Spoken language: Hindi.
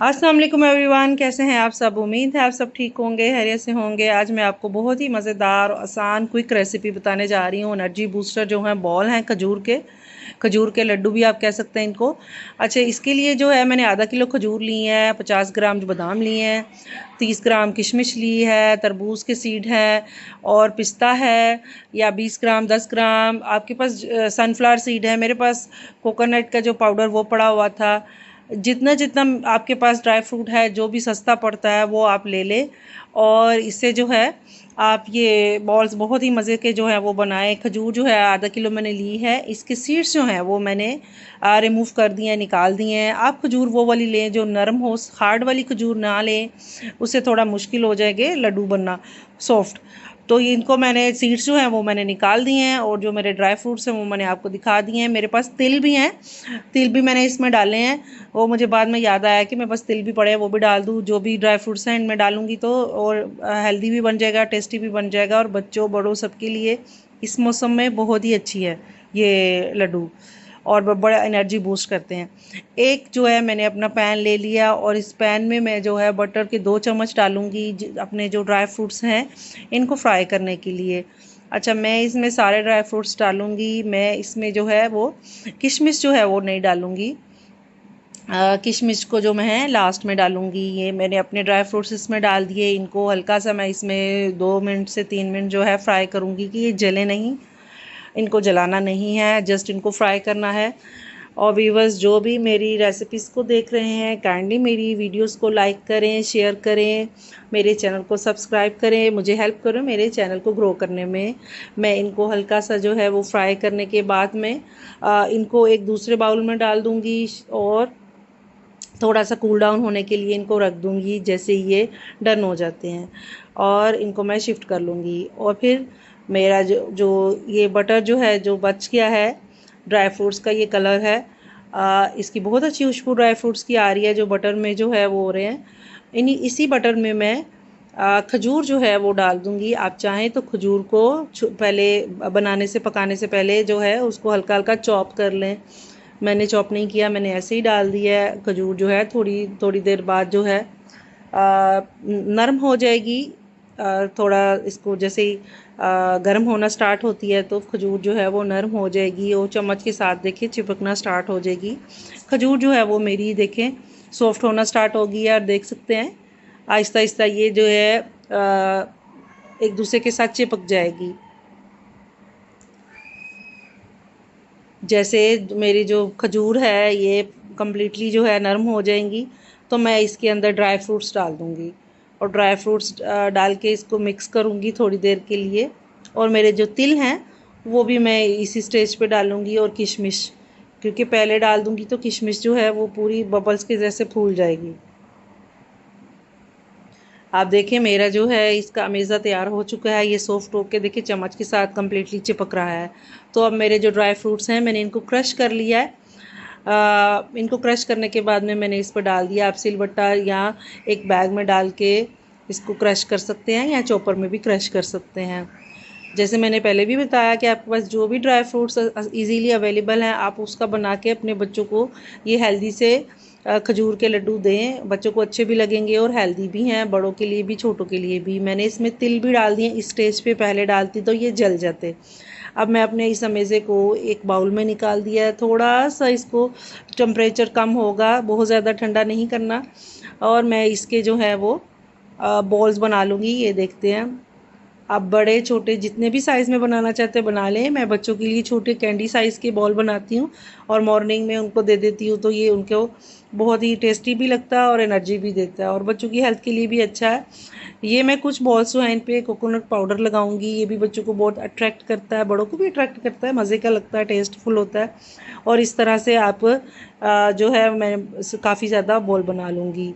अस्सलाम वालेकुम एवरीवन, कैसे हैं आप सब। उम्मीद है आप सब ठीक होंगे, खैरियत से होंगे। आज मैं आपको बहुत ही मज़ेदार और आसान क्विक रेसिपी बताने जा रही हूँ। एनर्जी बूस्टर जो हैं बॉल हैं खजूर के लड्डू भी आप कह सकते हैं इनको। अच्छा, इसके लिए जो है मैंने आधा किलो खजूर ली है, 50 ग्राम जो बादाम लिए हैं, 30 ग्राम किशमिश ली है, तरबूज के सीड हैं और पिस्ता है, या 20 ग्राम 10 ग्राम आपके पास सनफ्लावर सीड है। मेरे पास कोकोनट का जो पाउडर वो पड़ा हुआ था। जितना जितना आपके पास ड्राई फ्रूट है, जो भी सस्ता पड़ता है वो आप ले लें। और इससे जो है आप ये बॉल्स बहुत ही मज़े के जो है वो बनाएं। खजूर जो है आधा किलो मैंने ली है, इसके सीड्स जो हैं वो मैंने रिमूव कर दिए हैं, निकाल दिए हैं। आप खजूर वो वाली लें जो नरम हो, हार्ड वाली खजूर ना लें, उससे थोड़ा मुश्किल हो जाएगा लड्डू बनना सॉफ्ट। तो ये इनको मैंने सीड्स जो हैं वो मैंने निकाल दिए हैं, और जो मेरे ड्राई फ्रूट्स हैं वो मैंने आपको दिखा दिए हैं। मेरे पास तिल भी हैं, तिल भी मैंने इसमें डाले हैं। वो मुझे बाद में याद आया कि मेरे पास तिल भी पड़े हैं, वो भी डाल दूँ। जो भी ड्राई फ्रूट्स हैं इनमें डालूंगी तो और हेल्दी भी बन जाएगा, टेस्टी भी बन जाएगा, और बच्चों बड़ों सबके लिए इस मौसम में बहुत ही अच्छी है ये लड्डू, और बड़ा एनर्जी बूस्ट करते हैं। एक जो है मैंने अपना पैन ले लिया, और इस पैन में मैं जो है बटर के 2 चम्मच डालूंगी अपने जो ड्राई फ्रूट्स हैं इनको फ्राई करने के लिए। अच्छा, मैं इसमें सारे ड्राई फ्रूट्स डालूंगी। मैं इसमें जो है वो किशमिश जो है वो नहीं डालूंगी। किशमिश को जो मैं लास्ट में डालूंगी। ये मैंने अपने ड्राई फ्रूट्स इसमें डाल दिए। इनको हल्का सा मैं इसमें 2 मिनट से 3 मिनट जो है फ्राई करूंगी कि ये जले नहीं। इनको जलाना नहीं है, जस्ट इनको फ्राई करना है। और व्यूवर्स जो भी मेरी रेसिपीज़ को देख रहे हैं, काइंडली मेरी वीडियोस को लाइक करें, शेयर करें, मेरे चैनल को सब्सक्राइब करें, मुझे हेल्प करें मेरे चैनल को ग्रो करने में। मैं इनको हल्का सा जो है वो फ्राई करने के बाद में इनको एक दूसरे बाउल में डाल दूँगी, और थोड़ा सा कूल डाउन होने के लिए इनको रख दूँगी। जैसे ये डन हो जाते हैं और इनको मैं शिफ्ट कर लूँगी। और फिर मेरा जो जो ये बटर जो है जो बच गया है ड्राई फ्रूट्स का, ये कलर है इसकी बहुत अच्छी खुशबू ड्राई फ्रूट्स की आ रही है, जो बटर में जो है वो हो रहे हैं। इसी बटर में मैं खजूर जो है वो डाल दूँगी। आप चाहें तो खजूर को पहले बनाने से पकाने से पहले जो है उसको हल्का हल्का चॉप कर लें। मैंने चॉप नहीं किया, मैंने ऐसे ही डाल दिया है। खजूर जो है थोड़ी थोड़ी देर बाद जो है नरम हो जाएगी। थोड़ा इसको जैसे ही गर्म होना स्टार्ट होती है तो खजूर जो है वो नरम हो जाएगी, और चम्मच के साथ देखिए चिपकना स्टार्ट हो जाएगी। खजूर जो है वो मेरी देखें सॉफ्ट होना स्टार्ट होगी, और देख सकते हैं आहिस्ता आहिस्ता ये जो है एक दूसरे के साथ चिपक जाएगी। जैसे मेरी जो खजूर है ये कम्प्लीटली जो है नरम हो जाएंगी, तो मैं इसके अंदर ड्राई फ्रूट्स डाल दूँगी, और ड्राई फ्रूट्स डाल के इसको मिक्स करूँगी थोड़ी देर के लिए। और मेरे जो तिल हैं वो भी मैं इसी स्टेज पे डालूँगी, और किशमिश, क्योंकि पहले डाल दूँगी तो किशमिश जो है वो पूरी बबल्स के जैसे फूल जाएगी। आप देखिए मेरा जो है इसका अमेज़ा तैयार हो चुका है। ये सॉफ्ट होके देखिए चम्मच के साथ कम्प्लीटली चिपक रहा है। तो अब मेरे जो ड्राई फ्रूट्स हैं मैंने इनको क्रश कर लिया है। इनको क्रश करने के बाद में मैंने इस पर डाल दिया। आप सिलबट्टा या एक बैग में डाल के इसको क्रश कर सकते हैं, या चॉपर में भी क्रश कर सकते हैं। जैसे मैंने पहले भी बताया कि आपके पास जो भी ड्राई फ्रूट्स इजीली अवेलेबल हैं, आप उसका बना के अपने बच्चों को ये हेल्दी से खजूर के लड्डू दें। बच्चों को अच्छे भी लगेंगे और हेल्दी भी हैं, बड़ों के लिए भी छोटों के लिए भी। मैंने इसमें तिल भी डाल दिए इस स्टेज पे, पहले डालती तो ये जल जाते। अब मैं अपने इस अमेज़े को एक बाउल में निकाल दिया है। थोड़ा सा इसको टेम्परेचर कम होगा, बहुत ज़्यादा ठंडा नहीं करना। और मैं इसके जो है वो बॉल्स बना लूँगी। ये देखते हैं, आप बड़े छोटे जितने भी साइज़ में बनाना चाहते हैं बना लें। मैं बच्चों के लिए छोटे कैंडी साइज़ के बॉल बनाती हूँ, और मॉर्निंग में उनको दे देती हूँ, तो ये उनको बहुत ही टेस्टी भी लगता है और एनर्जी भी देता है, और बच्चों की हेल्थ के लिए भी अच्छा है। ये मैं कुछ बॉल्स जो हैं इन पे कोकोनट पाउडर लगाऊंगी। ये भी बच्चों को बहुत अट्रैक्ट करता है, बड़ों को भी अट्रैक्ट करता है, मज़े का लगता है, टेस्टफुल होता है। और इस तरह से आप जो है मैं काफ़ी ज़्यादा बॉल बना लूँगी।